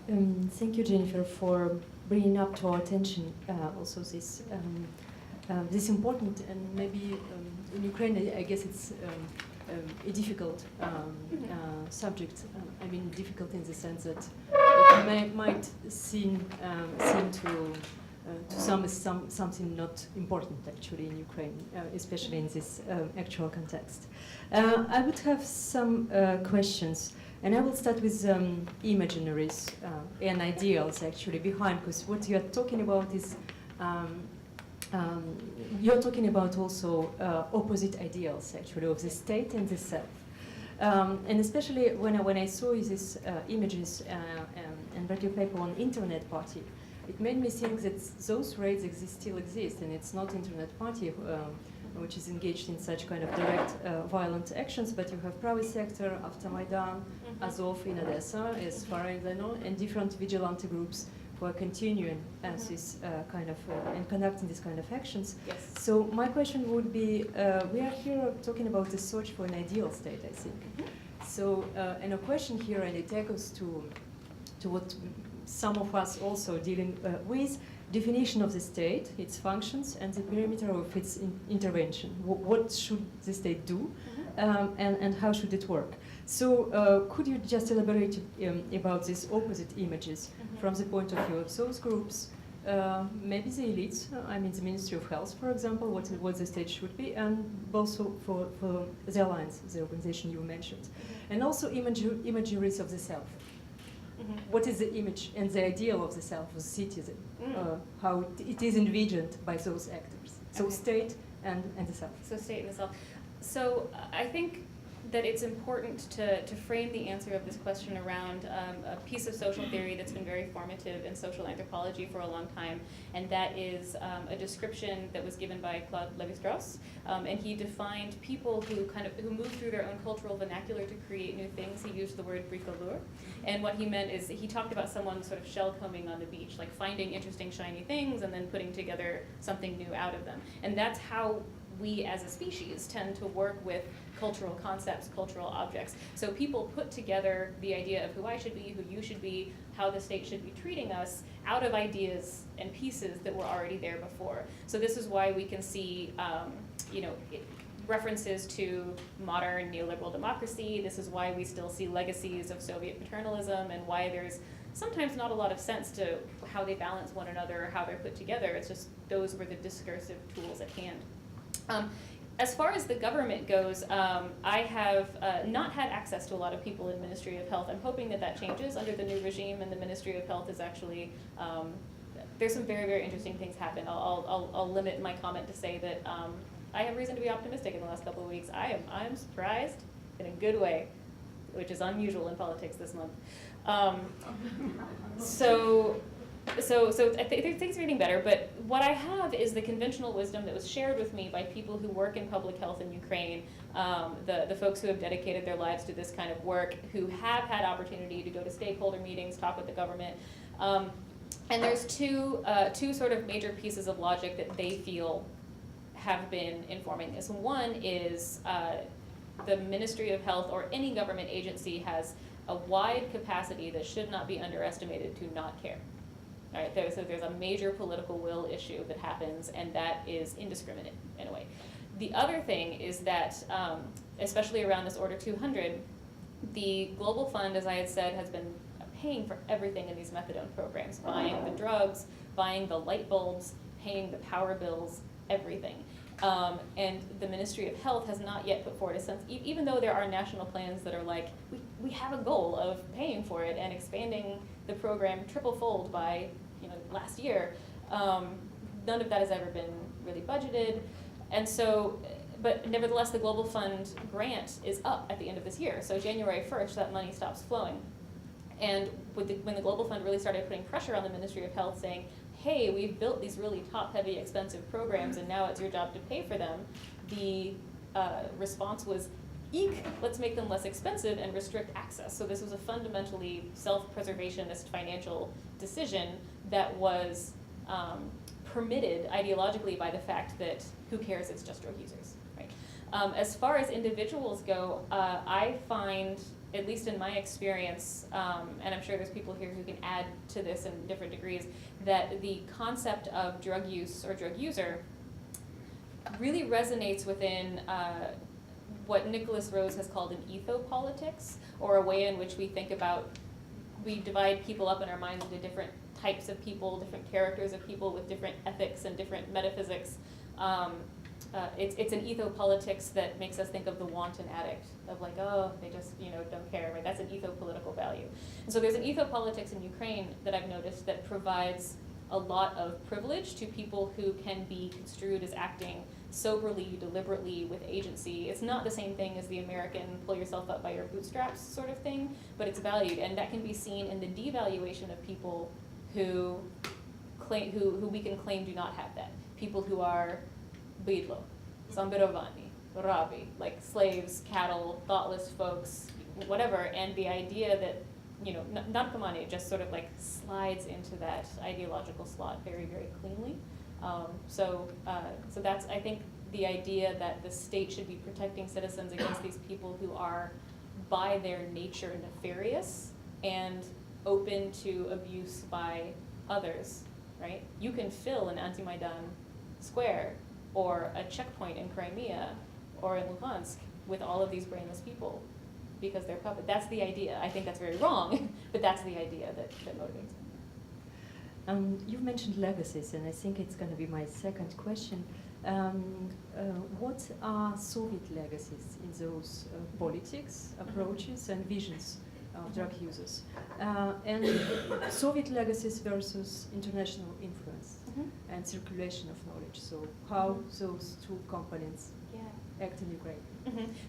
Thank you, Jennifer, for bringing up to our attention also this important and maybe in Ukraine, I guess it's a difficult subject. I mean, difficult in the sense that it might seem to some as something not important actually in Ukraine, especially in this actual context. I would have some questions. And I will start with imaginaries and ideals actually behind, because what you are talking about is you're talking about also opposite ideals actually of the state and the self. And especially when I saw these images and read your paper on internet party, it made me think that those raids still exist, and it's not internet party which is engaged in such kind of direct violent actions, but you have private sector, after Maidan, Azov in Odessa, as far as I know, and different vigilante groups who are continuing as this kind of, and conducting this kind of actions. Yes. So my question would be, we are here talking about the search for an ideal state, I think. So, and a question here, and it echoes to what some of us also dealing with, definition of the state, its functions, and the perimeter of its intervention. What should the state do, and how should it work? So could you just elaborate about these opposite images from the point of view of those groups, maybe the elites, I mean the Ministry of Health, for example, what the state should be, and also for the alliance, the organization you mentioned, and also imageries of the self. What is the image and the ideal of the self as a citizen? How it is envisioned by those actors. So state and the self. So state and the self. So I think that it's important to frame the answer of this question around a piece of social theory that's been very formative in social anthropology for a long time, and that is a description that was given by Claude Lévi-Strauss, and he defined people who move through their own cultural vernacular to create new things. He used the word bricoleur, and what he meant is he talked about someone sort of shell combing on the beach, like finding interesting shiny things and then putting together something new out of them. And that's how we as a species tend to work with cultural concepts, cultural objects. So people put together the idea of who I should be, who you should be, how the state should be treating us out of ideas and pieces that were already there before. So this is why we can see, references to modern neoliberal democracy. This is why we still see legacies of Soviet paternalism, and why there's sometimes not a lot of sense to how they balance one another or how they're put together. It's just those were the discursive tools at hand. As far as the government goes, I have not had access to a lot of people in Ministry of Health. I'm hoping that that changes under the new regime, and the Ministry of Health is actually, there's some very, very interesting things happen. I'll limit my comment to say that I have reason to be optimistic in the last couple of weeks. I'm surprised in a good way, which is unusual in politics this month. So I think things are getting better, but what I have is the conventional wisdom that was shared with me by people who work in public health in Ukraine, the folks who have dedicated their lives to this kind of work, who have had opportunity to go to stakeholder meetings, talk with the government. And there's two sort of major pieces of logic that they feel have been informing this. One is the Ministry of Health or any government agency has a wide capacity that should not be underestimated to not care. All right, so there's a major political will issue that happens, and that is indiscriminate in a way. The other thing is that, especially around this Order 200, the Global Fund, as I had said, has been paying for everything in these methadone programs, buying the drugs, buying the light bulbs, paying the power bills, everything. And the Ministry of Health has not yet put forward a sense, even though there are national plans that are like, we have a goal of paying for it and expanding the program triple-fold by last year, none of that has ever been really budgeted. And so, but nevertheless, the Global Fund grant is up at the end of this year. So January 1st, that money stops flowing. And when the Global Fund really started putting pressure on the Ministry of Health saying, hey, we've built these really top-heavy, expensive programs, and now it's your job to pay for them, the response was, eek, let's make them less expensive and restrict access. So this was a fundamentally self-preservationist financial decision that was permitted ideologically by the fact that who cares, it's just drug users, right? As far as individuals go, I find at least in my experience, and I'm sure there's people here who can add to this in different degrees, that the concept of drug use or drug user really resonates within what Nicholas Rose has called an ethopolitics, or a way in which we think about, we divide people up in our minds into different types of people, different characters of people with different ethics and different metaphysics. It's an ethopolitics that makes us think of the wanton addict, of like, oh, they just, don't care, right? That's an ethopolitical value. And so there's an ethopolitics in Ukraine that I've noticed that provides a lot of privilege to people who can be construed as acting soberly, deliberately, with agency. It's not the same thing as the American pull yourself up by your bootstraps sort of thing, but it's valued, and that can be seen in the devaluation of people who we can claim do not have that. People who are bidlo, sambirovani, rabi, like slaves, cattle, thoughtless folks, whatever, and the idea that narkomani just sort of like slides into that ideological slot very, very cleanly. So that's, I think, the idea that the state should be protecting citizens against these people who are, by their nature, nefarious and open to abuse by others, right? You can fill an anti-Maidan square or a checkpoint in Crimea or in Luhansk with all of these brainless people because they're puppets. That's the idea. I think that's very wrong, but that's the idea that motivates me. You've mentioned legacies, and I think it's going to be my second question. What are Soviet legacies in those politics, approaches, and visions of drug users? And Soviet legacies versus international influence and circulation of knowledge. So how those two components act in Ukraine?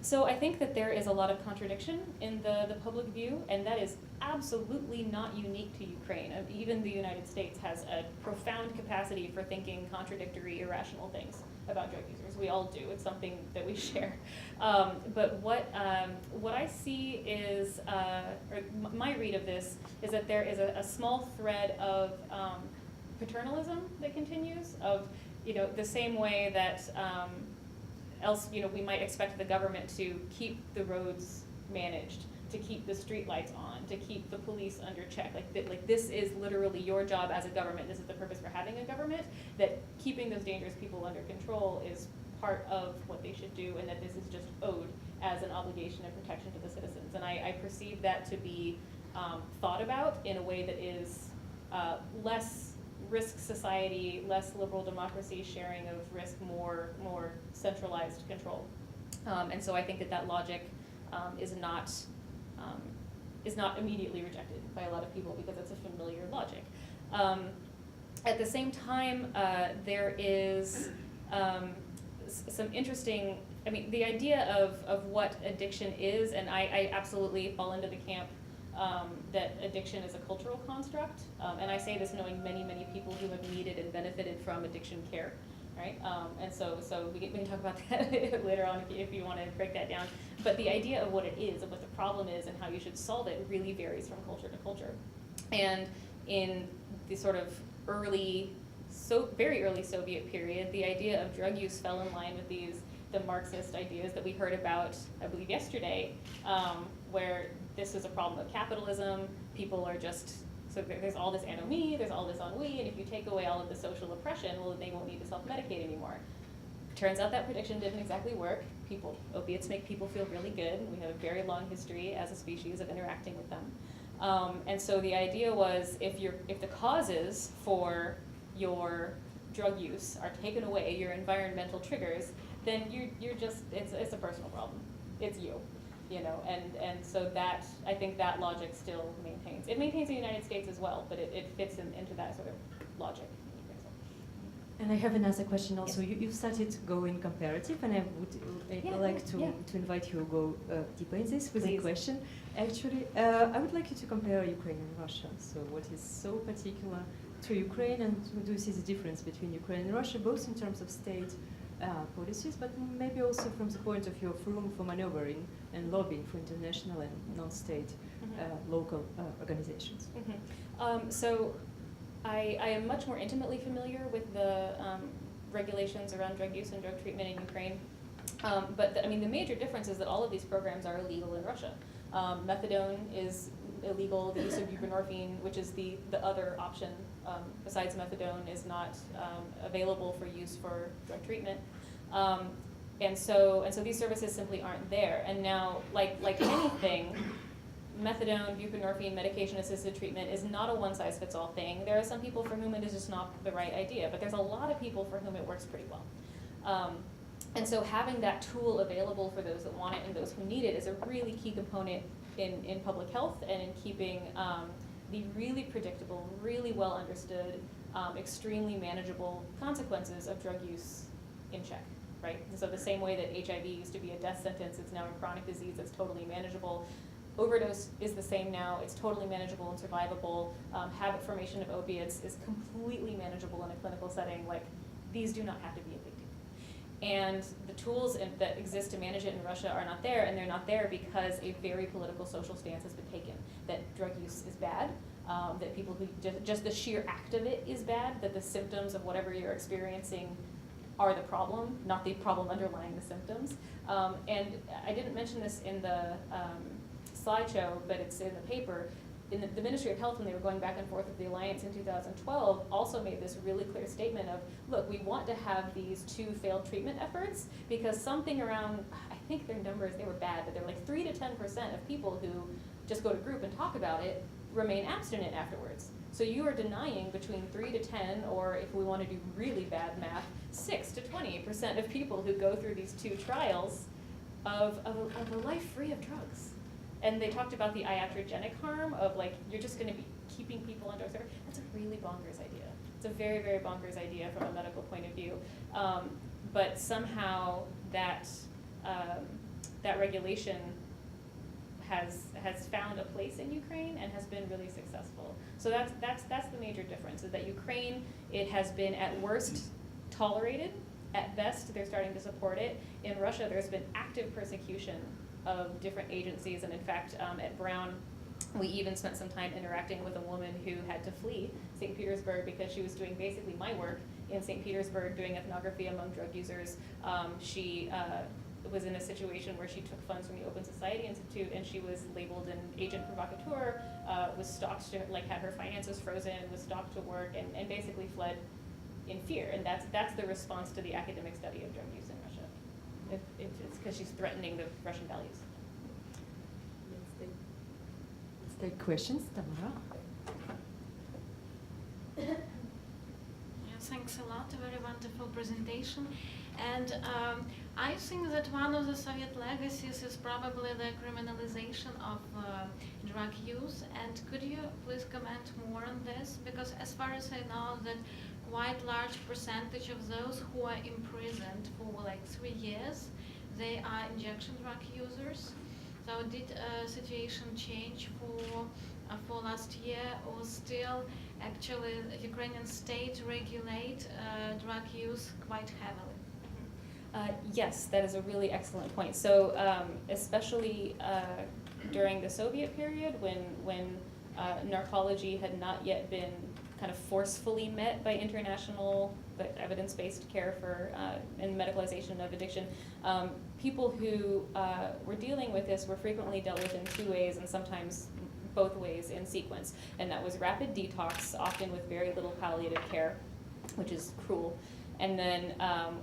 So I think that there is a lot of contradiction in the public view, and that is absolutely not unique to Ukraine. Even the United States has a profound capacity for thinking contradictory, irrational things about drug users. We all do. It's something that we share. But what I see is, or my read of this, is that there is a small thread of paternalism that continues, of the same way that else we might expect the government to keep the roads managed, to keep the street lights on, to keep the police under check. Like this is literally your job as a government. This is the purpose for having a government, that keeping those dangerous people under control is part of what they should do, and that this is just owed as an obligation and protection to the citizens. And I perceive that to be thought about in a way that is less risk society, less liberal democracy, sharing of risk, more centralized control. And so I think that logic is not immediately rejected by a lot of people because it's a familiar logic. At the same time, there is some interesting, the idea of what addiction is, and I absolutely fall into the camp that addiction is a cultural construct, and I say this knowing many people who have needed and benefited from addiction care, right? And so we can talk about that later on if you want to break that down. But the idea of what it is and what the problem is and how you should solve it really varies from culture to culture. And in the sort of very early Soviet period, the idea of drug use fell in line with the Marxist ideas that we heard about, I believe, yesterday, where this is a problem of capitalism. People are just, so there's all this anomie, there's all this ennui, and if you take away all of the social oppression, well, they won't need to self-medicate anymore. Turns out that prediction didn't exactly work. Opiates make people feel really good. We have a very long history as a species of interacting with them. And so the idea was, if the causes for your drug use are taken away, your environmental triggers, then you're just, it's a personal problem. It's you. And so that, I think that logic still maintains. It maintains in the United States as well, but it fits into that sort of logic. And I have another question also. Yes. You started going comparative, and I would like to invite you to go deeper in this with a question. Actually, I would like you to compare Ukraine and Russia. So what is so particular to Ukraine, and do you see the difference between Ukraine and Russia, both in terms of state policies, but maybe also from the point of view of room for maneuvering and lobbying for international and non-state local organizations? So I am much more intimately familiar with the regulations around drug use and drug treatment in Ukraine. But the major difference is that all of these programs are illegal in Russia. Methadone is illegal. The use of buprenorphine, which is the other option besides methadone, is not available for use for drug treatment. And so these services simply aren't there. And now, like anything, methadone, buprenorphine, medication-assisted treatment is not a one-size-fits-all thing. There are some people for whom it is just not the right idea, but there's a lot of people for whom it works pretty well. And so having that tool available for those that want it and those who need it is a really key component in public health and in keeping the really predictable, really well understood, extremely manageable consequences of drug use in check, right? And so the same way that HIV used to be a death sentence, it's now a chronic disease that's totally manageable. Overdose is the same now. It's totally manageable and survivable. Habit formation of opiates is completely manageable in a clinical setting. Like, these do not have to be a big deal. And the tools that exist to manage it in Russia are not there, and they're not there because a very political social stance has been taken, that drug use is bad, that people who, just the sheer act of it is bad, that the symptoms of whatever you're experiencing are the problem, not the problem underlying the symptoms. And I didn't mention this in the slideshow, but it's in the paper. In the Ministry of Health, when they were going back and forth with the Alliance in 2012, also made this really clear statement of, look, we want to have these 2 failed treatment efforts because something around, I think their numbers, they were bad, but they're like 3 to 10% of people who just go to group and talk about it remain abstinent afterwards. So you are denying between 3 to 10, or if we want to do really bad math, 6 to 20% of people who go through these 2 trials of a life free of drugs. And they talked about the iatrogenic harm of, like, you're just going to be keeping people on drugs. That's a really bonkers idea. It's a very, very bonkers idea from a medical point of view. But somehow that regulation has found a place in Ukraine and has been really successful. So that's the major difference, is that Ukraine, it has been at worst tolerated. At best, they're starting to support it. In Russia, there's been active persecution of different agencies, and in fact, at Brown, we even spent some time interacting with a woman who had to flee St. Petersburg because she was doing basically my work in St. Petersburg, doing ethnography among drug users. She was in a situation where she took funds from the Open Society Institute, and she was labeled an agent provocateur, was stalked to, like, had her finances frozen, was stalked to work, and basically fled in fear. And that's the response to the academic study of drug use in Russia. If it's because she's threatening the Russian values. Let's take questions. Tamara? Yeah, thanks a lot. A very wonderful presentation. And I think that one of the Soviet legacies is probably the criminalization of drug use. And could you please comment more on this? Because as far as I know, that quite large percentage of those who are imprisoned for like 3 years, they are injection drug users. So did situation change for last year, or still actually the Ukrainian state regulate drug use quite heavily? Yes, that is a really excellent point. So especially during the Soviet period, when narcology had not yet been kind of forcefully met by international but evidence-based care for and medicalization of addiction, people who were dealing with this were frequently dealt with in 2 ways, and sometimes both ways in sequence. And that was rapid detox, often with very little palliative care, which is cruel. And then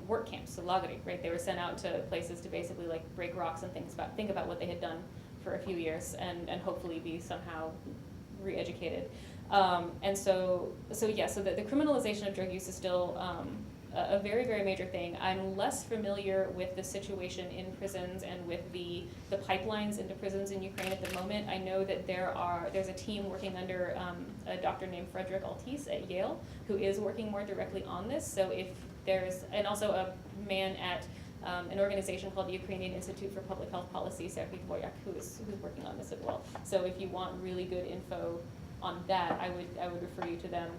work camps, so lageri, right? They were sent out to places to basically like break rocks and think about what they had done for a few years and hopefully be somehow re-educated. And so the criminalization of drug use is still a very, very major thing. I'm less familiar with the situation in prisons and with the pipelines into prisons in Ukraine at the moment. I know that there's a team working under a doctor named Frederick Altis at Yale who is working more directly on this. So if there's, and also a man at an organization called the Ukrainian Institute for Public Health Policy, Serhiy Dvoryak, who's working on this as well. So if you want really good info on that, I would refer you to them.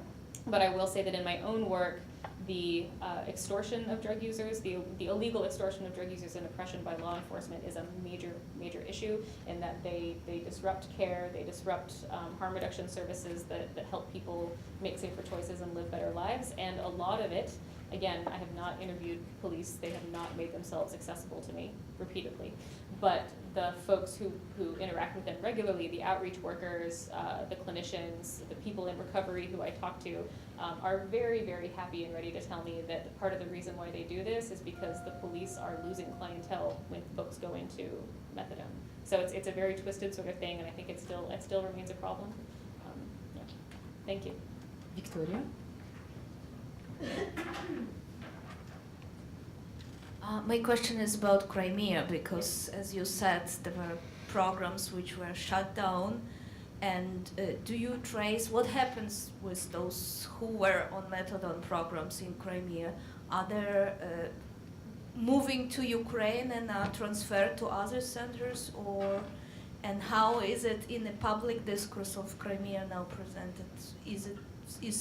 But I will say that in my own work, the extortion of drug users, the illegal extortion of drug users and oppression by law enforcement is a major issue, in that they disrupt care, they disrupt harm reduction services that help people make safer choices and live better lives, and a lot of it Again, I have not interviewed police. They have not made themselves accessible to me repeatedly. But the folks who interact with them regularly, the outreach workers, the clinicians, the people in recovery who I talk to, are very, very happy and ready to tell me that part of the reason why they do this is because the police are losing clientele when folks go into methadone. So it's a very twisted sort of thing, and I think it still remains a problem. Yeah. Thank you. Victoria? My question is about Crimea, because as you said, there were programs which were shut down. And do you trace what happens with those who were on methadone programs in Crimea? Are they moving to Ukraine and are transferred to other centers, and how is it in the public discourse of Crimea now presented? Is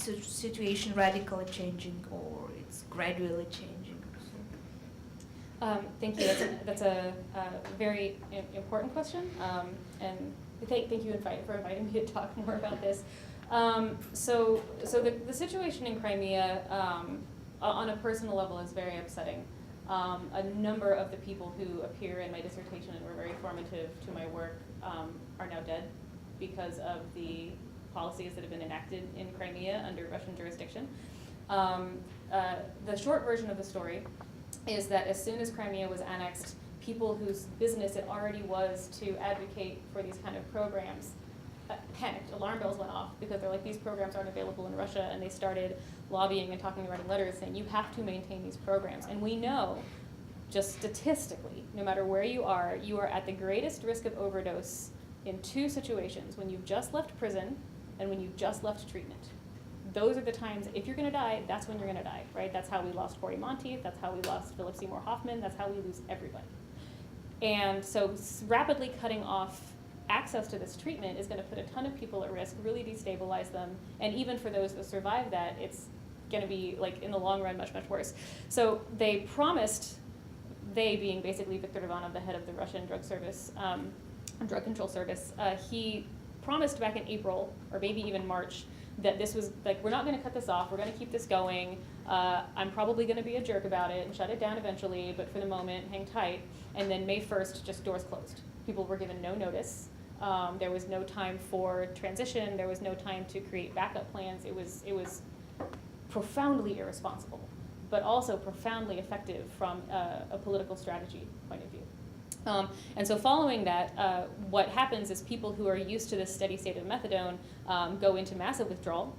the situation radically changing, or it's gradually changing? Thank you. That's a very important question, and thank you for inviting me to talk more about this. So the situation in Crimea, on a personal level, is very upsetting. A number of the people who appear in my dissertation and were very formative to my work are now dead because of the policies that have been enacted in Crimea under Russian jurisdiction. The short version of the story is that as soon as Crimea was annexed, people whose business it already was to advocate for these kind of programs panicked. Alarm bells went off because they're like, these programs aren't available in Russia, and they started lobbying and talking and writing letters saying, you have to maintain these programs. And we know, just statistically, no matter where you are at the greatest risk of overdose in two situations: when you've just left prison and when you've just left treatment. Those are the times, if you're gonna die, that's when you're gonna die, right? That's how we lost Cory Monteith, that's how we lost Philip Seymour Hoffman, that's how we lose everybody. And so rapidly cutting off access to this treatment is gonna put a ton of people at risk, really destabilize them, and even for those that survive that, it's gonna be, like, in the long run, much, much worse. So they promised, they being basically Viktor Ivanov, the head of the Russian drug control service, he promised back in April, or maybe even March, that this was, like, we're not going to cut this off, we're going to keep this going, I'm probably going to be a jerk about it and shut it down eventually, but for the moment, hang tight. And then May 1st, just doors closed. People were given no notice. There was no time for transition, there was no time to create backup plans. It was profoundly irresponsible, but also profoundly effective from a political strategy point of view. And so following that, what happens is people who are used to this steady state of methadone go into massive withdrawal,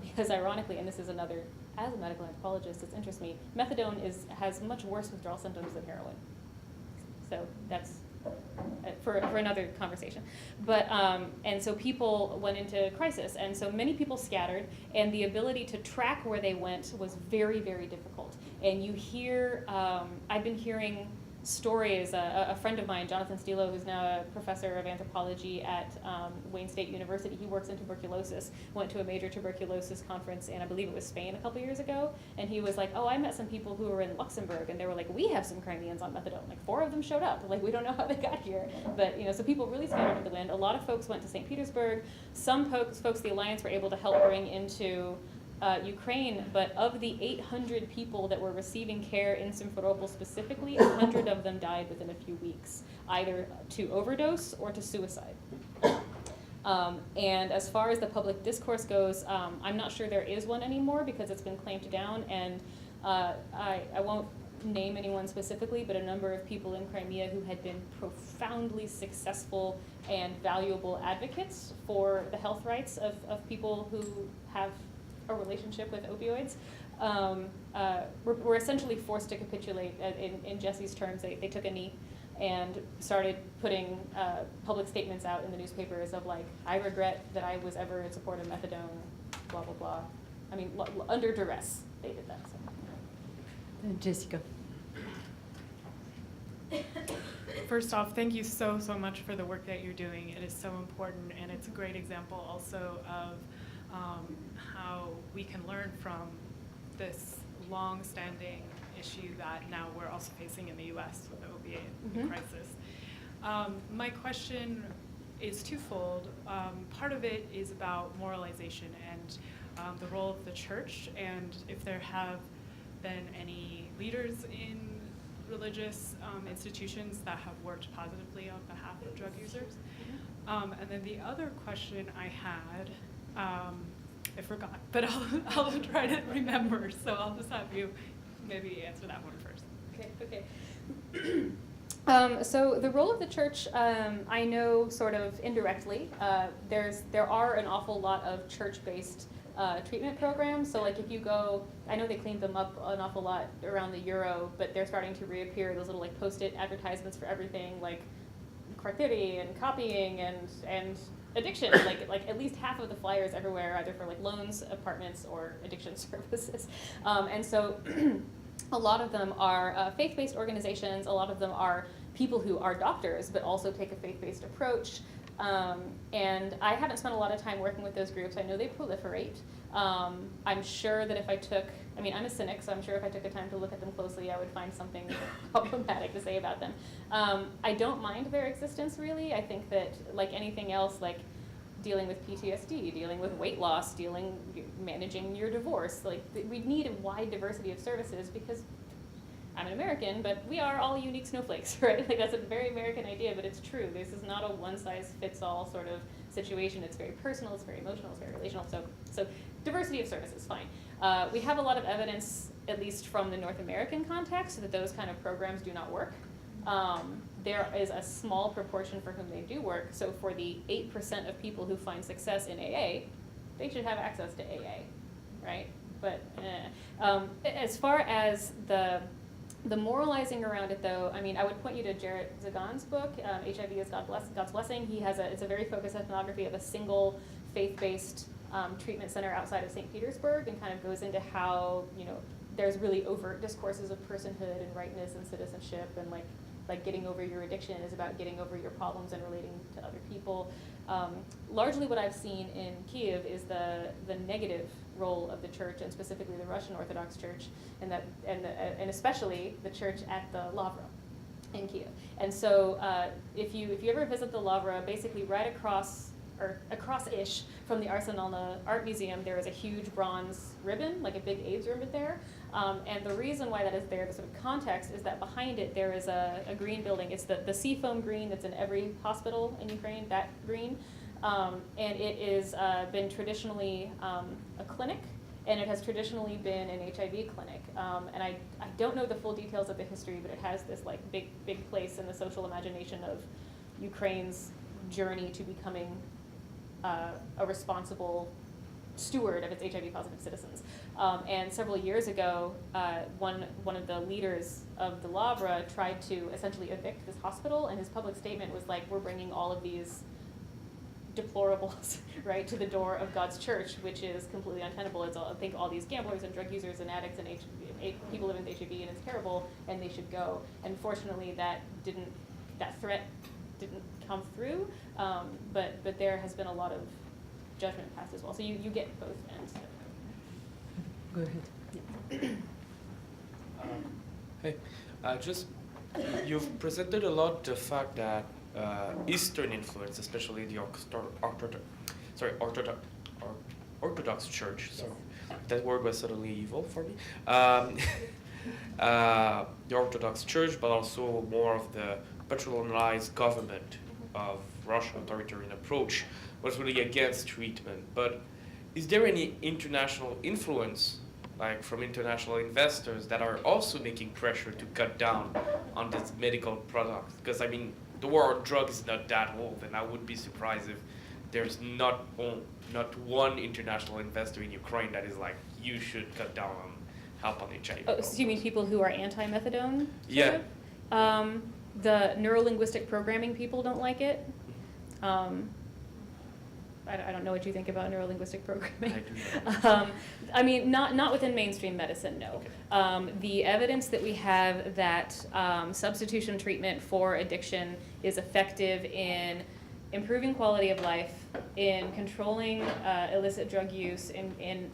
because ironically, and this is another, as a medical anthropologist, this interests me, methadone has much worse withdrawal symptoms than heroin. So that's for another conversation. But, and so people went into crisis, and so many people scattered, and the ability to track where they went was very, very difficult. And you hear, I've been hearing stories. A friend of mine, Jonathan Danyliw, who's now a professor of anthropology at Wayne State University, he works in tuberculosis, went to a major tuberculosis conference in, I believe it was Spain, a couple years ago, and he was like, oh, I met some people who were in Luxembourg, and they were like, we have some Crimeans on methadone. Like, 4 of them showed up. Like, we don't know how they got here. But, you know, so people really scattered to the wind. A lot of folks went to St. Petersburg. Some folks, the Alliance, were able to help bring into Ukraine, but of the 800 people that were receiving care in Simferopol specifically, 100 of them died within a few weeks, either to overdose or to suicide. And as far as the public discourse goes, I'm not sure there is one anymore because it's been clamped down, and I won't name anyone specifically, but a number of people in Crimea who had been profoundly successful and valuable advocates for the health rights of people who have a relationship with opioids, were essentially forced to capitulate. In Jesse's terms, they took a knee and started putting public statements out in the newspapers of, like, I regret that I was ever in support of methadone, blah, blah, blah. I mean, under duress, they did that. So. Jessica. First off, thank you so much for the work that you're doing. It is so important, and it's a great example also of how we can learn from this long-standing issue that now we're also facing in the U.S. with the opiate crisis. My question is twofold. Part of it is about moralization and the role of the church, and if there have been any leaders in religious institutions that have worked positively on behalf of drug users? And then the other question I had, I forgot, but I'll try to remember, so I'll just have you maybe answer that one first. Okay. So the role of the church, I know sort of indirectly. There are an awful lot of church-based treatment programs. So like if you go, I know they cleaned them up an awful lot around the Euro, but they're starting to reappear, those little like post-it advertisements for everything, like car theory and copying and addiction. like at least half of the flyers everywhere, either for like loans, apartments, or addiction services. And so a lot of them are faith-based organizations. A lot of them are people who are doctors, but also take a faith-based approach. And I haven't spent a lot of time working with those groups. I know they proliferate. I'm sure that if I took, I'm a cynic, so I'm sure if I took the time to look at them closely, I would find something problematic to say about them. I don't mind their existence, really. I think that, like anything else, like dealing with PTSD, dealing with weight loss, managing your divorce, like we need a wide diversity of services because I'm an American, but we are all unique snowflakes, right? Like that's a very American idea, but it's true. This is not a one-size-fits-all sort of situation. It's very personal, it's very emotional, it's very relational. So diversity of services, fine. We have a lot of evidence, at least from the North American context, that those kind of programs do not work. There is a small proportion for whom they do work. So for the 8% of people who find success in AA, they should have access to AA, right? But as far as the moralizing around it, though, I would point you to Jarrett Zagan's book, HIV is God's Blessing. It's a very focused ethnography of a single faith-based treatment center outside of St. Petersburg, and kind of goes into how, there's really overt discourses of personhood and rightness and citizenship, and like getting over your addiction is about getting over your problems and relating to other people. Largely what I've seen in Kiev is the negative role of the church, and specifically the Russian Orthodox Church, and especially the church at the Lavra in Kiev. And so if you ever visit the Lavra, basically right across-ish from the Arsenalna Art Museum, there is a huge bronze ribbon, like a big AIDS ribbon there. And the reason why that is there, the sort of context, is that behind it there is a green building. It's the seafoam green that's in every hospital in Ukraine, that green. And it is been traditionally a clinic, and it has traditionally been an HIV clinic. And I don't know the full details of the history, but it has this like big place in the social imagination of Ukraine's journey to becoming a responsible steward of its HIV-positive citizens. And several years ago, one of the leaders of the Lavra tried to essentially evict this hospital, and his public statement was like, we're bringing all of these deplorables right to the door of God's church, which is completely untenable. I think all these gamblers and drug users and addicts and people living with HIV, and it's terrible, and they should go. And fortunately, that threat didn't come through, but there has been a lot of judgment passed as well. So you get both ends. Go ahead. You've presented a lot the fact that Eastern influence, especially the Orthodox Church. Sorry, that word was suddenly evil for me. The Orthodox Church, but also more of the patronized government of Russian authoritarian approach was really against treatment. But is there any international influence, like from international investors, that are also making pressure to cut down on this medical product? Because the war on drugs is not that old, and I would be surprised if there's not one international investor in Ukraine that is like, you should cut down on help on HIV. Oh, so you mean people who are anti-methadone? Yeah. The neuro-linguistic programming people don't like it. I don't know what you think about neuro-linguistic programming. I do not. Not within mainstream medicine, no. Okay. The evidence that we have that substitution treatment for addiction is effective in improving quality of life, in controlling illicit drug use, in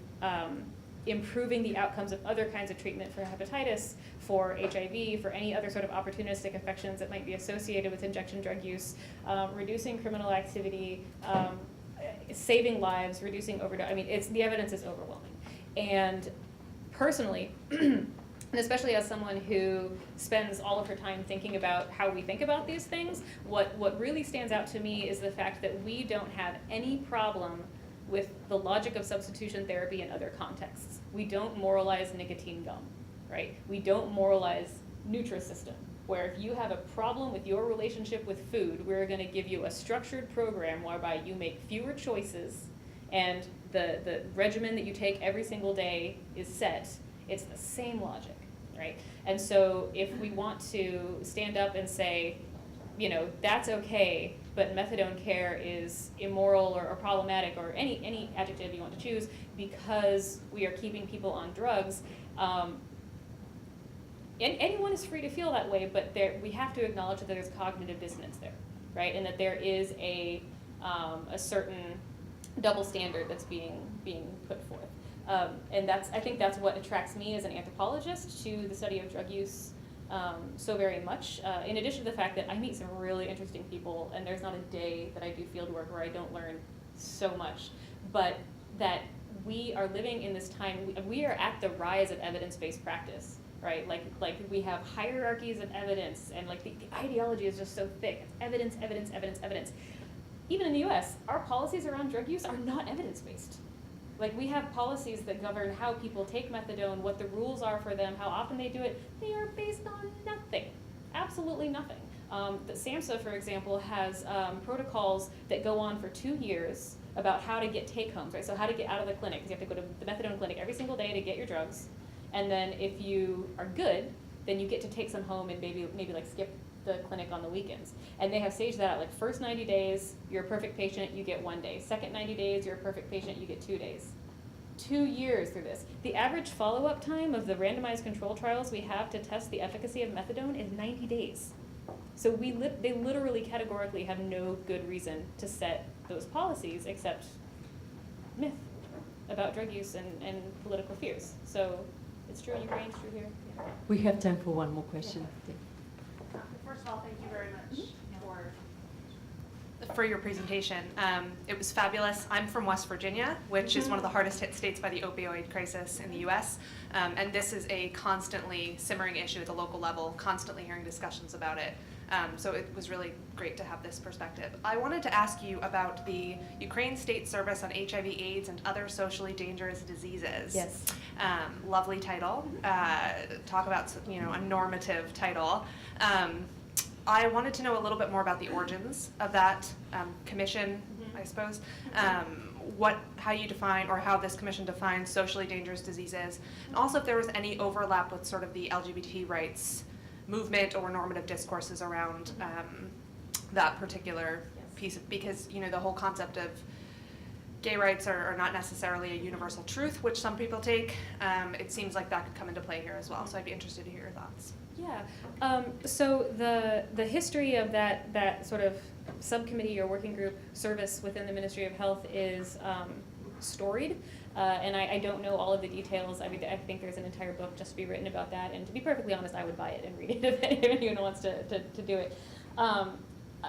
improving the outcomes of other kinds of treatment for hepatitis, for HIV, for any other sort of opportunistic affections that might be associated with injection drug use, reducing criminal activity, saving lives, reducing overdose. The evidence is overwhelming. And personally, and especially as someone who spends all of her time thinking about how we think about these things, what really stands out to me is the fact that we don't have any problem with the logic of substitution therapy in other contexts. We don't moralize nicotine gum, right? We don't moralize Nutrisystem, where if you have a problem with your relationship with food, we're going to give you a structured program whereby you make fewer choices and the regimen that you take every single day is set. It's the same logic, right? And so if we want to stand up and say, you know, that's okay, but methadone care is immoral or problematic or any adjective you want to choose because we are keeping people on drugs, and anyone is free to feel that way, but we have to acknowledge that there's cognitive dissonance there, right? And that there is a certain double standard that's being put forth. And I think that's what attracts me as an anthropologist to the study of drug use so very much. In addition to the fact that I meet some really interesting people, and there's not a day that I do field work where I don't learn so much, but that we are living in this time, we are at the rise of evidence-based practice. Right, like we have hierarchies of evidence, and like the ideology is just so thick. It's evidence, evidence, evidence, evidence. Even in the U.S., our policies around drug use are not evidence-based. Like we have policies that govern how people take methadone, what the rules are for them, how often they do it. They are based on nothing, absolutely nothing. The SAMHSA, for example, has protocols that go on for 2 years about how to get take-homes, right? So how to get out of the clinic, because you have to go to the methadone clinic every single day to get your drugs. And then if you are good, then you get to take some home and maybe like skip the clinic on the weekends. And they have staged that out, like first 90 days, you're a perfect patient, you get 1 day. Second 90 days, you're a perfect patient, you get 2 days. 2 years through this. The average follow-up time of the randomized control trials we have to test the efficacy of methadone is 90 days. So they literally categorically have no good reason to set those policies except myth about drug use and political fears. So it's true in Ukraine, it's true here. Yeah. We have time for one more question. First of all, thank you very much for your presentation. It was fabulous. I'm from West Virginia, which is one of the hardest hit states by the opioid crisis in the US. And this is a constantly simmering issue at the local level, constantly hearing discussions about it. So it was really great to have this perspective. I wanted to ask you about the Ukraine State Service on HIV/AIDS and Other Socially Dangerous Diseases. Yes. Lovely title. Talk about, you know, a normative title. I wanted to know a little bit more about the origins of that commission, I suppose. How you define, or how this commission defines socially dangerous diseases, and also if there was any overlap with sort of the LGBT rights movement or normative discourses around that particular piece of, because, you know, the whole concept of gay rights are not necessarily a universal truth, which some people take. It seems like that could come into play here as well, so I'd be interested to hear your thoughts. Yeah, so the history of that sort of subcommittee or working group service within the Ministry of Health is storied, and I don't know all of the details. I mean, I think there's an entire book just to be written about that, and to be perfectly honest, I would buy it and read it if anyone wants to do it.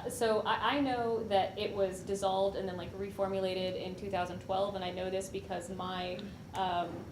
So I know that it was dissolved and then like reformulated in 2012, and I know this because my,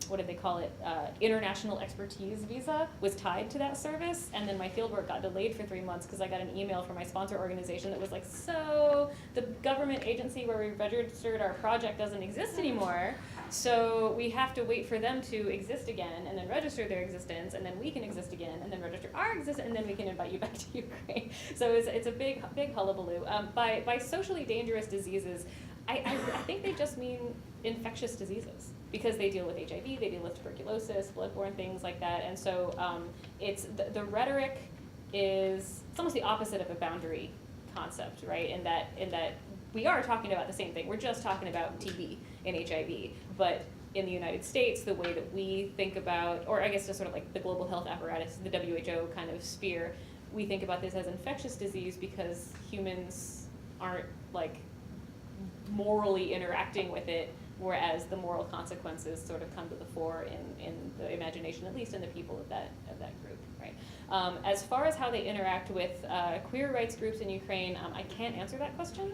what did they call it, international expertise visa was tied to that service, and then my fieldwork got delayed for 3 months because I got an email from my sponsor organization that was like, so the government agency where we registered our project doesn't exist anymore, so we have to wait for them to exist again and then register their existence, and then we can exist again and then register our existence, and then we can invite you back to Ukraine. So it's a big hullabaloo. By socially dangerous diseases, I think they just mean infectious diseases, because they deal with HIV, they deal with tuberculosis, bloodborne things like that, and so it's the rhetoric is, it's almost the opposite of a boundary concept, right? In that we are talking about the same thing. We're just talking about TB and HIV, but in the United States, the way that we think about, or I guess just sort of like the global health apparatus, the WHO kind of sphere, we think about this as infectious disease because humans aren't like morally interacting with it, whereas the moral consequences sort of come to the fore in the imagination, at least in the people of that group, right? As far as how they interact with queer rights groups in Ukraine, I can't answer that question.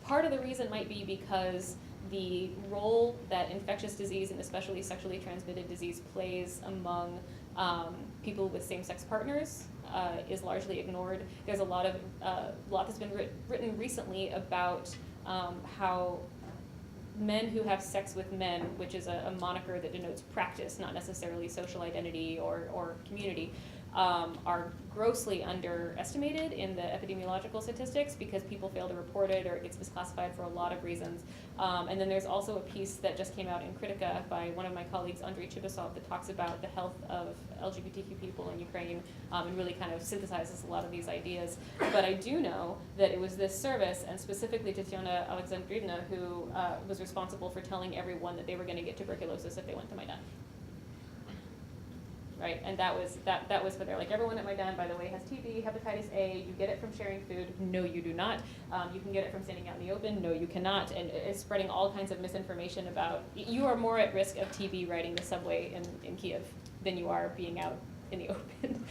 Part of the reason might be because the role that infectious disease and especially sexually transmitted disease plays among people with same-sex partners is largely ignored. There's a lot that's been written recently about how men who have sex with men, which is a moniker that denotes practice, not necessarily social identity or community, are grossly underestimated in the epidemiological statistics because people fail to report it or it gets misclassified for a lot of reasons. And then there's also a piece that just came out in Critica by one of my colleagues, Andrei Chibisov, that talks about the health of LGBTQ people in Ukraine and really kind of synthesizes a lot of these ideas. But I do know that it was this service, and specifically Tatiana Alexandrivna, who was responsible for telling everyone that they were going to get tuberculosis if they went to Maidan. Right, and that was for there. Like, everyone at Maidan, by the way, has TB, hepatitis A. You get it from sharing food. No, you do not. You can get it from standing out in the open. No, you cannot. And it's spreading all kinds of misinformation about. You are more at risk of TB riding the subway in Kiev than you are being out in the open.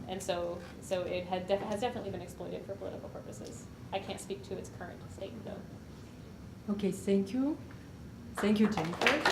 And so it has definitely been exploited for political purposes. I can't speak to its current state, though. Okay, thank you. Thank you, Jennifer.